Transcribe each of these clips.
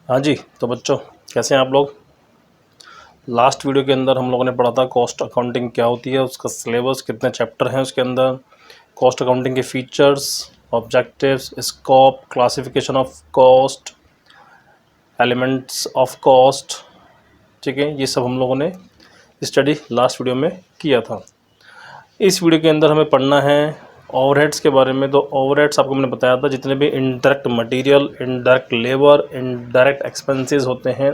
हाँ जी, तो बच्चों कैसे हैं आप लोग। लास्ट वीडियो के अंदर हम लोगों ने पढ़ा था कॉस्ट अकाउंटिंग क्या होती है, उसका सिलेबस, कितने चैप्टर हैं उसके अंदर, कॉस्ट अकाउंटिंग के features, objectives, scope, classification of cost, elements of cost. ठीक है, ये सब हम लोगों ने स्टडी लास्ट वीडियो में किया था। इस वीडियो के अंदर हमें पढ़ना है ओवरहेड्स के बारे में। तो ओवरहेड्स आपको मैंने बताया था, जितने भी indirect material, indirect labour, indirect expenses होते हैं,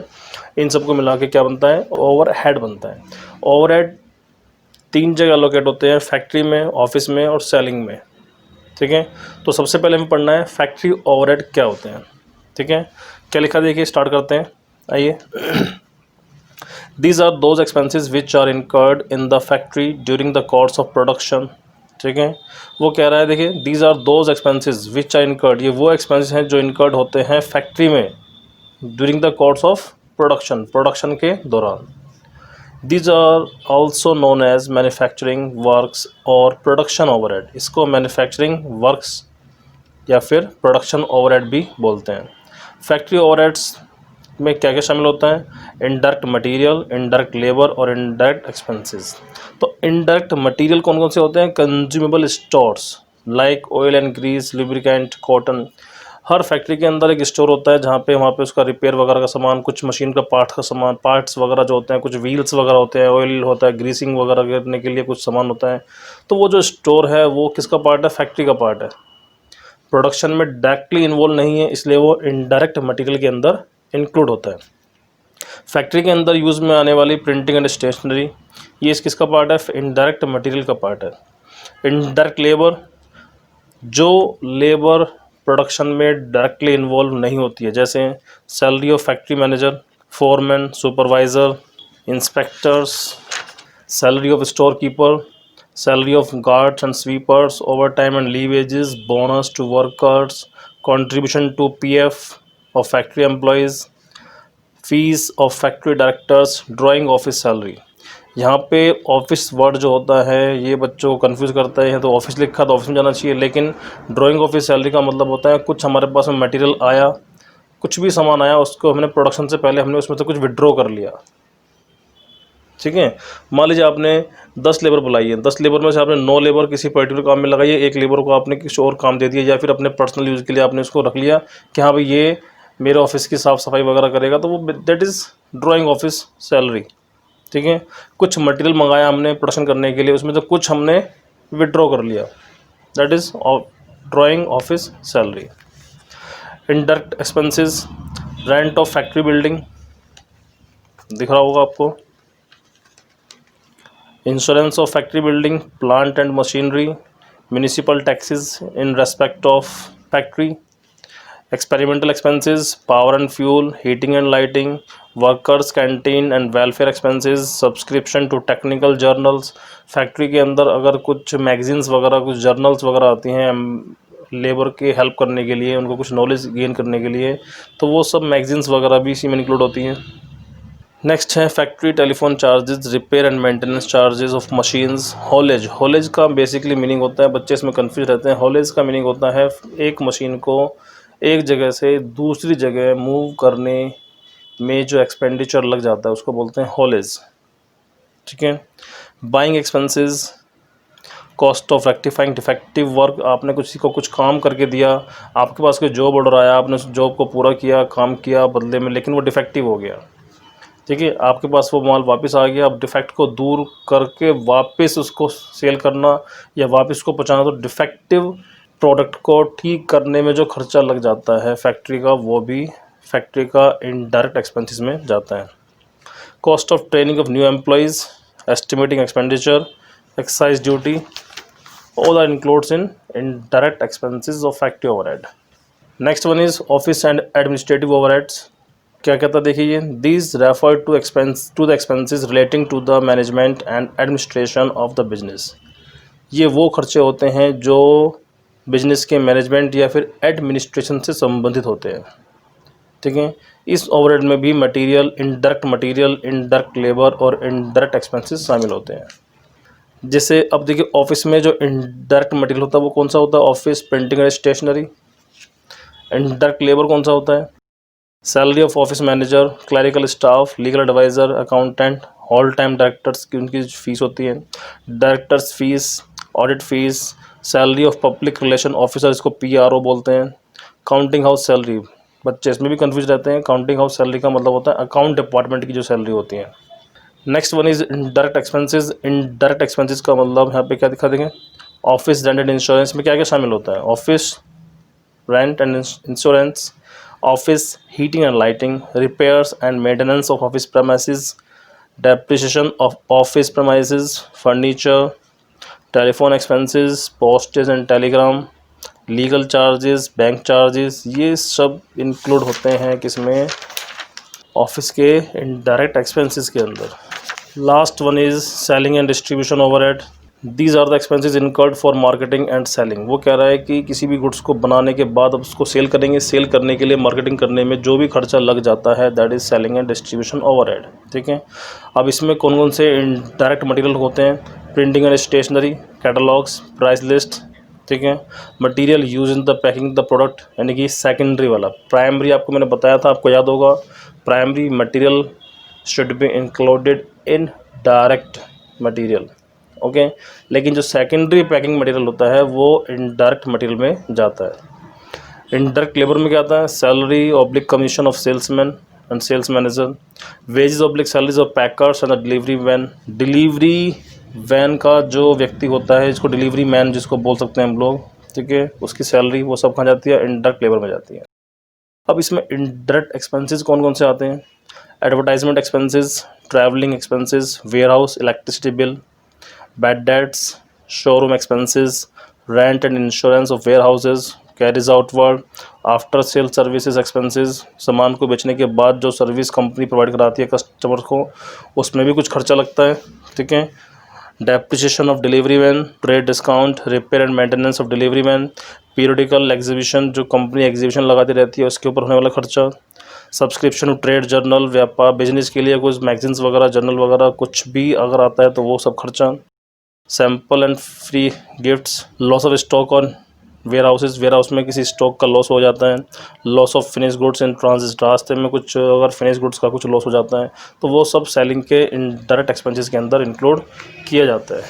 इन सबको मिला के क्या बनता है, ओवरहेड बनता है। ओवरहेड 3 जगह एलोकेट होते हैं, फैक्ट्री में, ऑफिस में और सेलिंग में। ठीक है, तो सबसे पहले हमें पढ़ना है फैक्ट्री ओवरहेड क्या होते हैं। ठीक है, क्या लिखा देखिए, स्टार्ट करते हैं, आइए। These are those expenses which are incurred in the factory during the course of production। ठीक है, वो कह रहा है, देखिए, these are those expenses which are incurred, ये वो expenses हैं जो incurred होते हैं फैक्ट्री में during the course of production, production के दौरान। These are also known as manufacturing works और production overhead। इसको manufacturing works या फिर प्रोडक्शन ओवरहेड भी बोलते हैं। फैक्ट्री ओवरहेड्स में क्या क्या शामिल होता है, इनडायरेक्ट मटेरियल, इनडायरेक्ट लेबर और इनडायरेक्ट एक्सपेंसेस। तो इनडायरेक्ट मटेरियल कौन कौन से होते हैं, consumable stores like oil and grease, lubricant, cotton. हर फैक्ट्री के अंदर एक स्टोर होता है जहाँ पे वहाँ पे उसका रिपेयर वगैरह का सामान, कुछ मशीन का पार्ट का सामान, पार्ट्स वगैरह जो होते हैं, कुछ व्हील्स वगैरह होते हैं, ऑयल होता है, ग्रीसिंग वगैरह करने के लिए कुछ सामान होता है। तो वो जो स्टोर है वो किसका पार्ट है, फैक्ट्री का पार्ट है। प्रोडक्शन में डायरेक्टली इन्वॉल्व नहीं है, इसलिए वो इनडायरेक्ट मटेरियल के अंदर इंक्लूड होता है। फैक्ट्री के अंदर यूज़ में आने वाली प्रिंटिंग एंड स्टेशनरी, ये इस किसका पार्ट है, इनडायरेक्ट मटेरियल का पार्ट है। इनडायरेक्ट लेबर, जो लेबर प्रोडक्शन में डायरेक्टली इन्वॉल्व नहीं होती है, जैसे salary of factory manager, foreman, supervisor, inspectors, salary of store keeper, salary of guards and sweepers, overtime and leave wages, bonus to workers, contribution to PF of factory employees, fees of factory directors, drawing office salary। यहाँ पे office word जो होता है ये बच्चों को confuse करता है। तो ऑफिस लिखा तो ऑफिस में जाना चाहिए, लेकिन ड्राइंग ऑफिस सैलरी का मतलब होता है कुछ हमारे पास में मटेरियल आया, कुछ भी सामान आया, उसको हमने प्रोडक्शन से पहले हमने उसमें से कुछ विड्रॉ कर लिया। ठीक है, मान लीजिए आपने 10 लेबर बुलाई है, 10 लेबर में से आपने 9 लेबर किसी पर्टिकुलर काम में लगाई है, एक लेबर को आपने किसी और काम दे दिया, या फिर अपने पर्सनल यूज़ के लिए आपने उसको रख लिया कि हाँ भाई ये मेरे ऑफिस की साफ़ सफाई वगैरह करेगा, तो वो that is drawing office salary. ठीक है, कुछ मटेरियल मंगाया हमने प्रोडक्शन करने के लिए, उसमें से कुछ हमने विड्रॉ कर लिया, that is drawing office salary. Indirect expenses, rent of factory building दिख रहा होगा आपको, insurance of factory building, plant and machinery, municipal taxes in respect of factory, experimental expenses, power and fuel, heating and lighting, workers canteen and welfare expenses, subscription to technical journals. Factory के अंदर अगर कुछ magazines वगैरह, कुछ journals वगैरह आती हैं labour के हेल्प करने के लिए, उनको कुछ नॉलेज गेन करने के लिए, तो वो सब मैगजीन्स वगैरह भी इसी में इंक्लूड होती हैं। नेक्स्ट है factory telephone charges, repair and maintenance charges of machines. Haulage, haulage का बेसिकली मीनिंग होता है, बच्चे इसमें कंफ्यूज रहते हैं, हॉलेज का मीनिंग होता है एक मशीन को एक जगह से दूसरी जगह मूव करने में जो एक्सपेंडिचर लग जाता है उसको बोलते हैं हॉलेज। ठीक है, buying expenses, cost of rectifying defective work, आपने किसी को कुछ काम करके दिया, आपके पास कोई जॉब ऑर्डर आया, आपने उस जॉब को पूरा किया, काम किया बदले में, लेकिन वो डिफेक्टिव हो गया। ठीक है, आपके पास वो माल वापस आ गया, अब डिफेक्ट को दूर करके वापस उसको सेल करना या वापस उसको पहुंचाना, तो डिफेक्टिव प्रोडक्ट को ठीक करने में जो खर्चा लग जाता है फैक्ट्री का, वो भी फैक्ट्री का इनडायरेक्ट एक्सपेंसेस में जाता है। Cost of training of new employees, estimating expenditure, excise duty, all are includes in indirect expenses of factory overhead. Next one is office and administrative overheads. क्या कहता है देखिए, these refer to the expenses relating to the management and administration of the business. ये वो खर्चे होते हैं जो बिजनेस के मैनेजमेंट या फिर एडमिनिस्ट्रेशन से संबंधित होते हैं। ठीक है, इस ओवरहेड में भी मटेरियल, इनडायरेक्ट लेबर और इनडायरेक्ट एक्सपेंसेस शामिल होते हैं। जैसे अब देखिए, ऑफिस में जो इनडायरेक्ट मटेरियल होता है वो कौन सा होता है, office printing and stationery. Indirect labour कौन सा होता है, salary of office manager, clerical staff, legal adviser, accountant, all time directors की उनकी फीस होती है, directors fees, audit fees, salary of public relation officer, इसको PRO बोलते हैं, काउंटिंग हाउस सैलरी, बच्चे इसमें भी कंफ्यूज रहते हैं। काउंटिंग हाउस सैलरी का मतलब होता है अकाउंट डिपार्टमेंट की जो सैलरी होती है। Next one is indirect expenses. Indirect expenses का मतलब यहाँ पे क्या दिखा देंगे, ऑफिस रेंट एंड इंश्योरेंस में क्या क्या शामिल होता है, office rent and insurance, office heating and lighting, repairs and maintenance of office premises, depreciation of office premises, furniture, telephone expenses, postage and Telegram, legal charges, bank charges, ये सब include होते हैं किसमें, ऑफिस के इनडायरेक्ट एक्सपेंसेस के अंदर। Last one is selling and distribution overhead. These are the expenses incurred for marketing and selling. वो कह रहा है कि किसी भी गुड्स को बनाने के बाद अब उसको सेल करेंगे, सेल करने के लिए मार्केटिंग करने में जो भी खर्चा लग जाता है that is selling and distribution overhead. ठीक है, अब इसमें कौन कौन से डायरेक्ट मटेरियल होते हैं, printing and stationery, catalogues, price list, ठीक है, material use in the packing the product, यानी कि सेकेंडरी वाला। प्राइमरी आपको मैंने बताया था, आपको याद होगा, primary material should be included in direct material, okay. लेकिन जो सेकेंडरी पैकिंग मटेरियल होता है वो इनडायरेक्ट मटेरियल में जाता है। इनडायरेक्ट लेबर में क्या आता है, salary oblique commission of salesman and sales manager, wages oblique salaries of packers and delivery van. Delivery van का जो व्यक्ति होता है, इसको डिलीवरी मैन जिसको बोल सकते हैं हम लोग, ठीक है, उसकी सैलरी वो सब कहाँ जाती है, इनडायरेक्ट लेबर में जाती है। अब इसमें इनडायरेक्ट एक्सपेंसेस कौन कौन से आते हैं, advertisement expenses, travelling expenses, warehouse electricity bill, bad debts, showroom expenses, rent and insurance of warehouses, carriage outward, after sale services expenses, सामान को बेचने के बाद जो सर्विस कंपनी प्रोवाइड कराती है कस्टमर को, उसमें भी कुछ खर्चा लगता है, ठीक है। Depreciation of delivery van, trade discount, repair and maintenance of delivery van, periodical exhibition, जो कंपनी एग्जीबिशन लगाती रहती है उसके ऊपर होने वाला खर्चा, सब्सक्रिप्शन टू ट्रेड जर्नल, व्यापार बिजनेस के लिए कुछ मैगजीन्स वगैरह, जर्नल वगैरह कुछ भी अगर आता है तो वो सब खर्चा, sample and free gifts, loss of stock on warehouses, warehouse में किसी स्टॉक का लॉस हो जाता है, loss of finish goods in transit, रास्ते में कुछ अगर फिनिश गुड्स का कुछ लॉस हो जाता है तो वो सब सेलिंग के इनडायरेक्ट एक्सपेंसेस के अंदर इंक्लूड किया जाता है,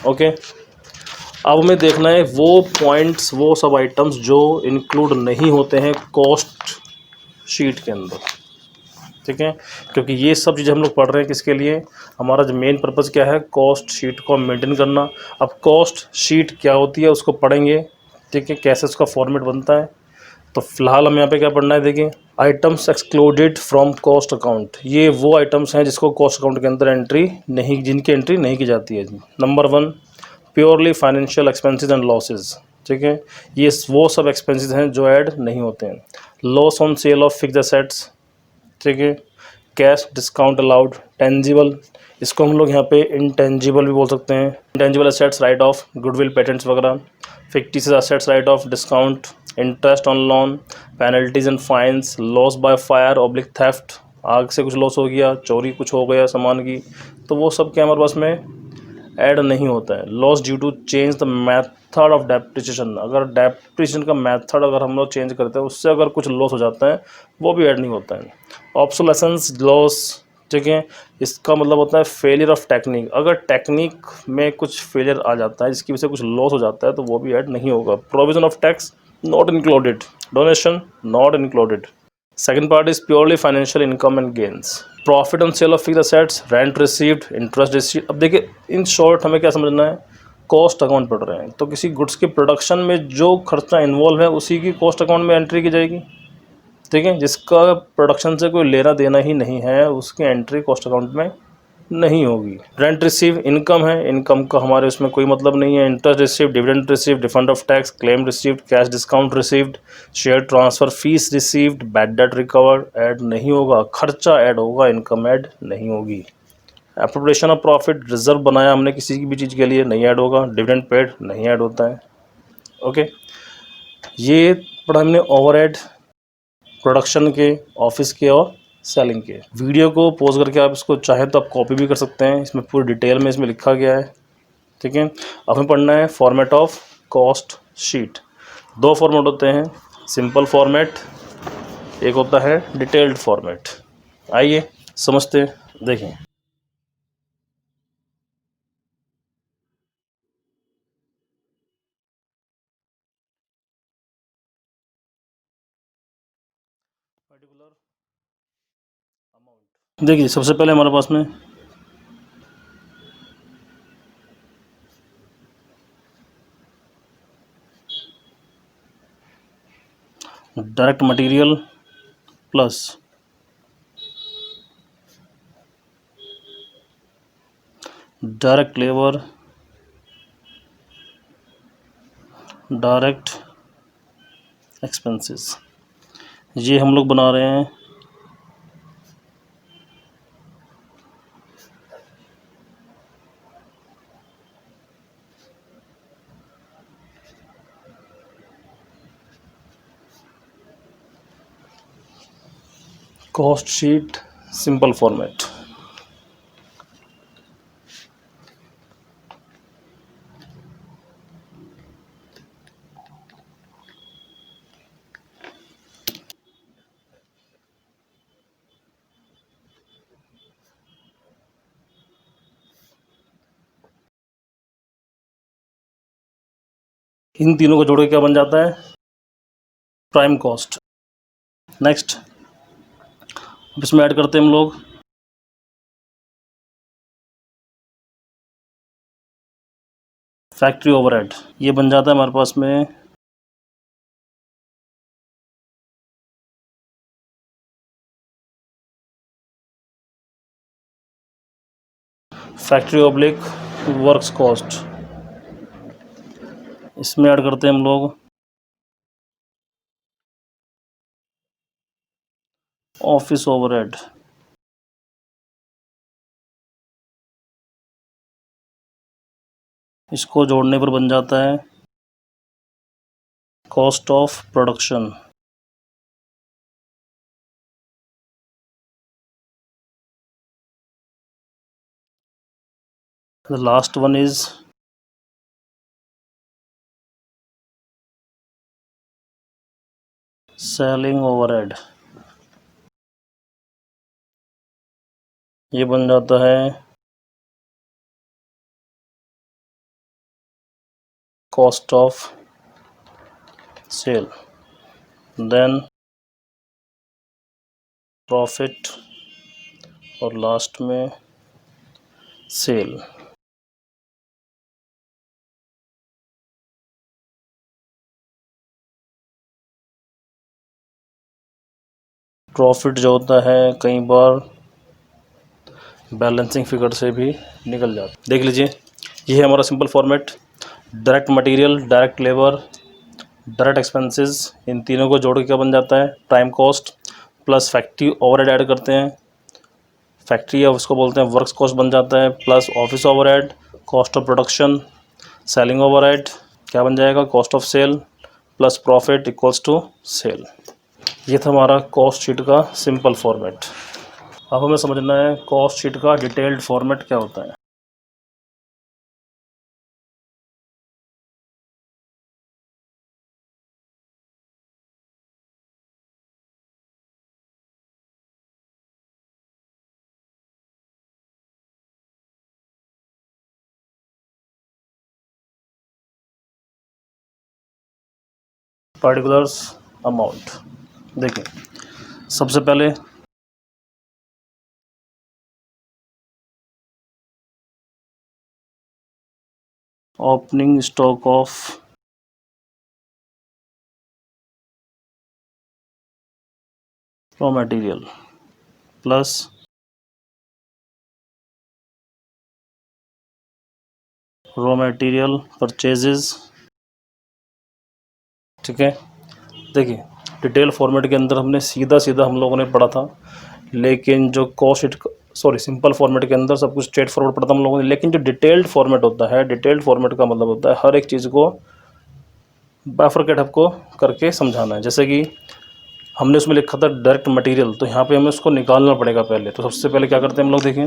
ओके। अब हमें देखना है वो पॉइंट्स, वो सब आइटम्स जो इंक्लूड नहीं होते हैं कॉस्ट शीट के अंदर, ठीक है, क्योंकि ये सब चीज़ें हम लोग पढ़ रहे हैं किसके लिए, हमारा जो मेन पर्पज़ क्या है, कॉस्ट शीट को मेंटेन करना। अब कॉस्ट शीट क्या होती है उसको पढ़ेंगे, ठीक है, कैसे उसका फॉर्मेट बनता है। तो फिलहाल हम यहाँ पे क्या पढ़ना है, देखिए, items excluded from cost account, ये वो आइटम्स हैं जिसको कॉस्ट अकाउंट के अंदर एंट्री नहीं, जिनकी एंट्री नहीं की जाती है। Number 1, purely financial expenses and losses, ठीक है, ये वो सब एक्सपेंसेस हैं जो ऐड नहीं होते हैं। Loss on sale of fixed assets, ठीक है, कैश डिस्काउंट अलाउड, टेंजिबल, इसको हम लोग यहाँ पे इंटेंजिबल भी बोल सकते हैं, intangible assets write off, goodwill patents वगैरह, fictitious assets write off, discount, interest on loan, penalties and fines, loss by fire oblique theft, आग से कुछ लॉस हो गया, चोरी कुछ हो गया सामान की, तो वो सब क्या हमारे पास में ऐड नहीं होता है। Loss due to change the method of depreciation, अगर डेप्रिसिएशन का मेथड अगर हम लोग चेंज करते हैं उससे अगर कुछ लॉस हो जाता है वो भी ऐड नहीं होता है। ऑब्सोलेसेंस लॉस, ठीक है, इसका मतलब होता है फेलियर ऑफ टेक्निक, अगर टेक्निक में कुछ फेलियर आ जाता है जिसकी वजह से कुछ लॉस हो जाता है तो वो भी ऐड नहीं होगा। Provision of tax not included, donation not included. Second part is purely financial income and gains, profit on sale of fixed assets, rent received, interest received. अब देखिए इन शॉर्ट हमें क्या समझना है, कॉस्ट अकाउंट पढ़ रहे हैं तो किसी गुड्स के प्रोडक्शन में जो खर्चा इन्वॉल्व है उसी की कॉस्ट अकाउंट में एंट्री की जाएगी, ठीक है। जिसका प्रोडक्शन से कोई लेना देना ही नहीं है उसकी एंट्री कॉस्ट अकाउंट में नहीं होगी। रेंट रिसीव इनकम है, इनकम का हमारे उसमें कोई मतलब नहीं है। Interest receive, dividend receive, refund of tax, claim received, cash discount received, share transfer fees received, bad debt recovered, add नहीं होगा। खर्चा ऐड होगा, इनकम ऐड नहीं होगी। एप्रोप्रिएशन ऑफ प्रॉफिट, रिजर्व बनाया हमने किसी की भी चीज़ के लिए, नहीं ऐड होगा। डिविडेंड पेड नहीं ऐड होता है, ओके। ये पढ़ा हमने ओवरहेड प्रोडक्शन के, ऑफिस के और सेलिंग के। वीडियो को पॉज करके आप इसको चाहें तो आप कॉपी भी कर सकते हैं, इसमें पूरी डिटेल में इसमें लिखा गया है, ठीक है। अब हमें पढ़ना है फॉर्मेट ऑफ कॉस्ट शीट। दो फॉर्मेट होते हैं, सिंपल फॉर्मेट एक होता है डिटेल्ड फॉर्मेट। आइए समझते हैं, देखें। पर्टिकुलर अमाउंट, देखिए सबसे पहले हमारे पास में direct material plus direct labour, direct expenses, ये हम लोग बना रहे हैं कॉस्ट शीट सिंपल फॉर्मेट। इन तीनों को जोड़ के क्या बन जाता है, प्राइम कॉस्ट। नेक्स्ट अब इसमें ऐड करते हैं हम लोग फैक्ट्री ओवरहेड, ये बन जाता है हमारे पास में फैक्ट्री ऑब्लिक वर्क्स कॉस्ट। इसमें ऐड करते हैं हम लोग ऑफिस ओवरहेड, इसको जोड़ने पर बन जाता है cost of production. The last one is selling overhead, ये बन जाता है cost of sale. Then profit और लास्ट में सेल। प्रॉफिट जो होता है कई बार बैलेंसिंग फिगर से भी निकल जाता है। देख लीजिए, ये है हमारा simple format. Direct material, direct labour, direct expenses, इन तीनों को जोड़ के क्या बन जाता है, prime cost plus factory overhead add करते हैं, फैक्ट्री है उसको बोलते हैं वर्क्स कॉस्ट बन जाता है, plus office overhead, cost of production, selling overhead क्या बन जाएगा, cost of sale plus profit equals to sale. ये था हमारा कॉस्ट शीट का सिंपल फॉर्मेट। अब हमें समझना है कॉस्ट शीट का डिटेल्ड फॉर्मेट क्या होता है। पर्टिकुलर्स अमाउंट, देखिए सबसे पहले opening stock of raw material plus raw material purchases. ठीक है, देखिए डिटेल फॉर्मेट के अंदर हमने सीधा सीधा हम लोगों ने पढ़ा था, लेकिन जो कॉस्ट सिंपल फॉर्मेट के अंदर सब कुछ स्ट्रेट फॉरवर्ड पढ़ा था हम लोगों ने, लेकिन जो डिटेल्ड फॉर्मेट होता है, डिटेल्ड फॉर्मेट का मतलब होता है हर एक चीज़ को बाइफरकेट आपको करके समझाना है। जैसे कि हमने उसमें लिखा था डायरेक्ट मटेरियल, तो यहाँ पे हमें उसको निकालना पड़ेगा पहले। तो सबसे पहले क्या करते हैं हम लोग, देखिए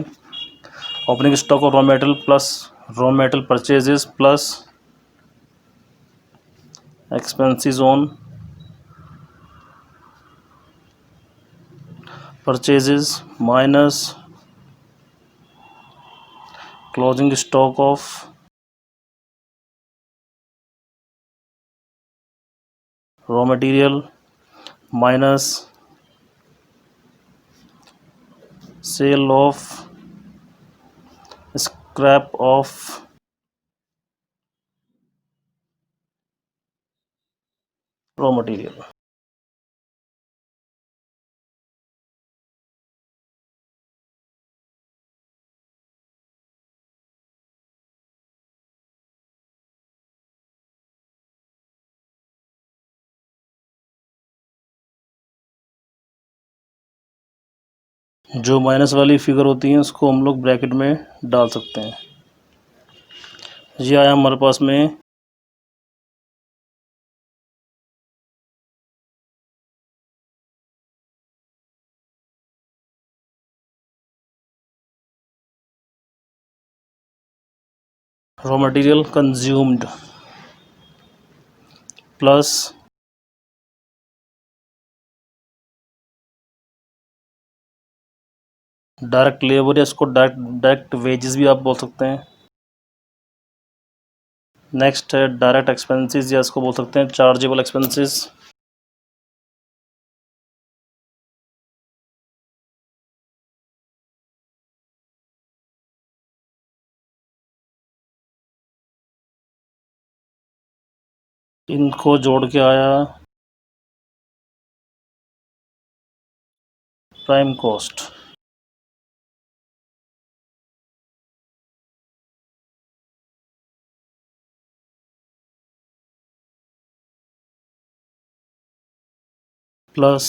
opening stock of raw material plus raw material purchases plus expenses on purchases minus closing stock of raw material minus cell of scrap of raw material. जो माइनस वाली फिगर होती है उसको हम लोग ब्रैकेट में डाल सकते हैं। ये आया हमारे पास में raw material consumed plus direct labour या इसको डायरेक्ट वेजेस भी आप बोल सकते हैं। नेक्स्ट है डायरेक्ट एक्सपेंसेस या इसको बोल सकते हैं चार्जेबल एक्सपेंसेस। इनको जोड़ के आया prime cost plus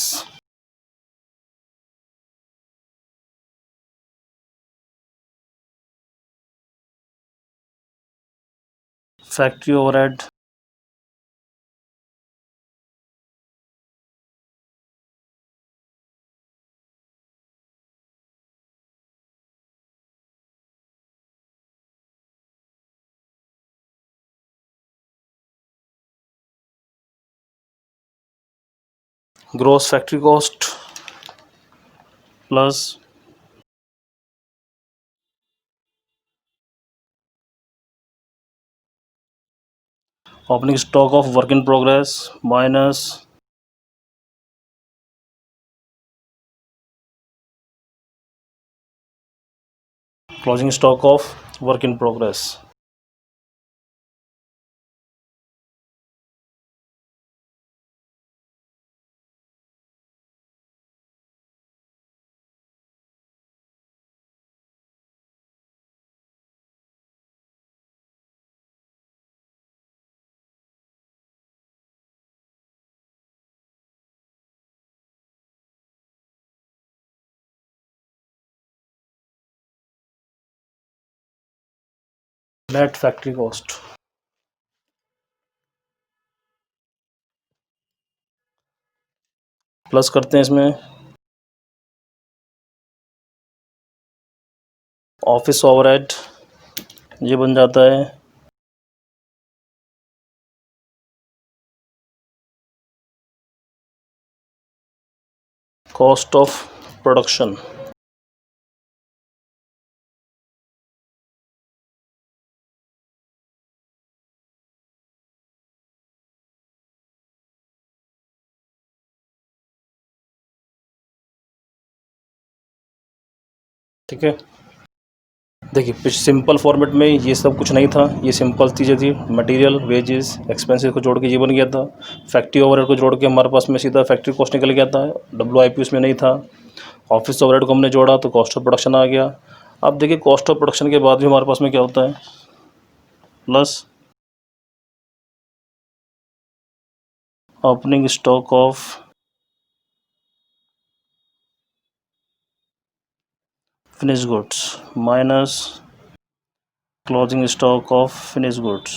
factory overhead gross factory cost plus opening stock of work in progress minus closing stock of work in progress. Net factory cost plus करते हैं इसमें ऑफिस ओवरहेड, ये बन जाता है कॉस्ट ऑफ प्रोडक्शन ठीक है। देखिए सिंपल फॉर्मेट में ये सब कुछ नहीं था, ये सिंपल चीज़ें थी। मटेरियल वेजेस एक्सपेंसेस को जोड़ के ये बन गया था। फैक्ट्री ओवरहेड को जोड़ के हमारे पास में सीधा फैक्ट्री कॉस्ट निकल गया था, WIP उसमें नहीं था। ऑफिस ओवरहेड को हमने जोड़ा तो कॉस्ट ऑफ प्रोडक्शन आ गया। अब देखिए कॉस्ट ऑफ प्रोडक्शन के बाद भी हमारे पास में क्या होता है plus opening stock of finish goods minus closing stock of finish goods.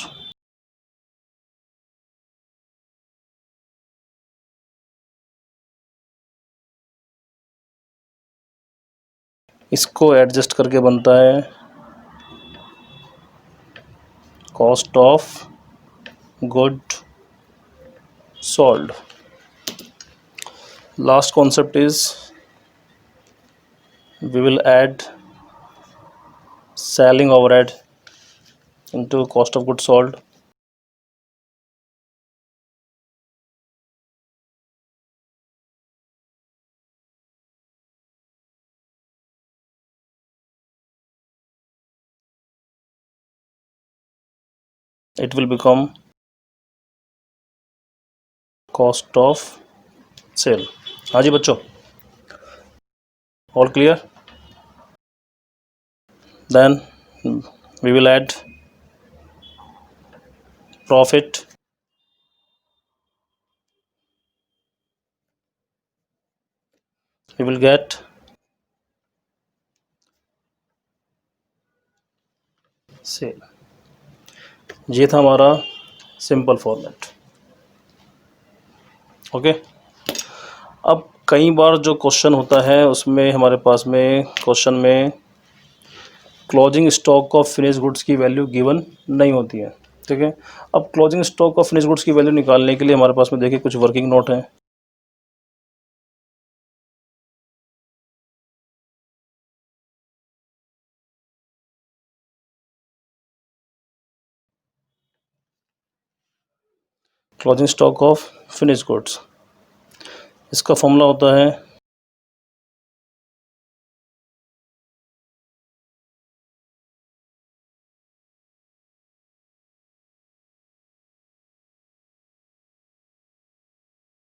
इसको एडजस्ट करके बनता है cost of good sold. Last concept is we will add selling overhead into cost of goods sold. It will become cost of sale. हाँ जी बच्चों, all clear? Then we will add profit, we will get sale. ये था हमारा simple format. Okay. अब कई बार जो question होता है उसमें हमारे पास में क्वेश्चन में closing stock of finish goods की वैल्यू गिवन नहीं होती है. ठीक है. अब closing stock of finish goods की वैल्यू निकालने के लिए हमारे पास में देखिए कुछ वर्किंग नोट है. Closing stock of finish goods, इसका फॉर्मूला होता है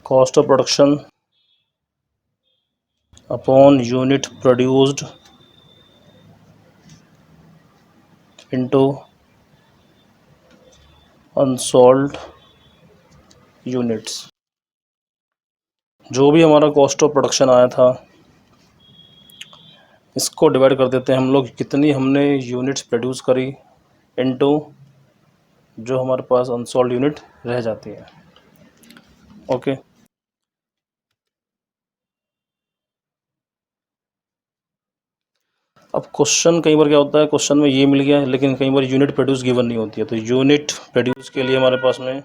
cost of production upon unit produced into unsold units. जो भी हमारा कॉस्ट ऑफ प्रोडक्शन आया था इसको डिवाइड कर देते हैं हम लोग कितनी हमने यूनिट्स प्रोड्यूस करी इनटू जो हमारे पास अनसोल्ड यूनिट रह जाती है. ओके. अब क्वेश्चन कई बार क्या होता है, क्वेश्चन में ये मिल गया है लेकिन कई बार यूनिट प्रोड्यूस गिवन नहीं होती है. तो यूनिट प्रोड्यूस के लिए हमारे पास में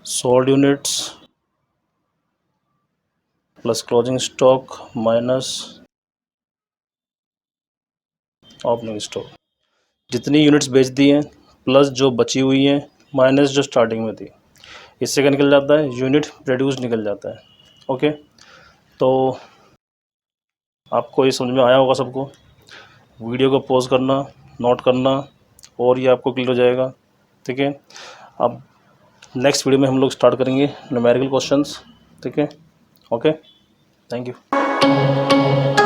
sold units plus closing stock minus opening stock. जितनी यूनिट्स बेच दी हैं प्लस जो बची हुई हैं माइनस जो स्टार्टिंग में थी, इससे क्या निकल जाता है, यूनिट प्रोड्यूस निकल जाता है. ओके. तो आपको ये समझ में आया होगा सबको. वीडियो को पॉज करना, नोट करना और ये आपको क्लियर हो जाएगा. ठीक है. अब नेक्स्ट वीडियो में हम लोग स्टार्ट करेंगे न्यूमेरिकल क्वेश्चंस. ठीक है. ओके. Thank you.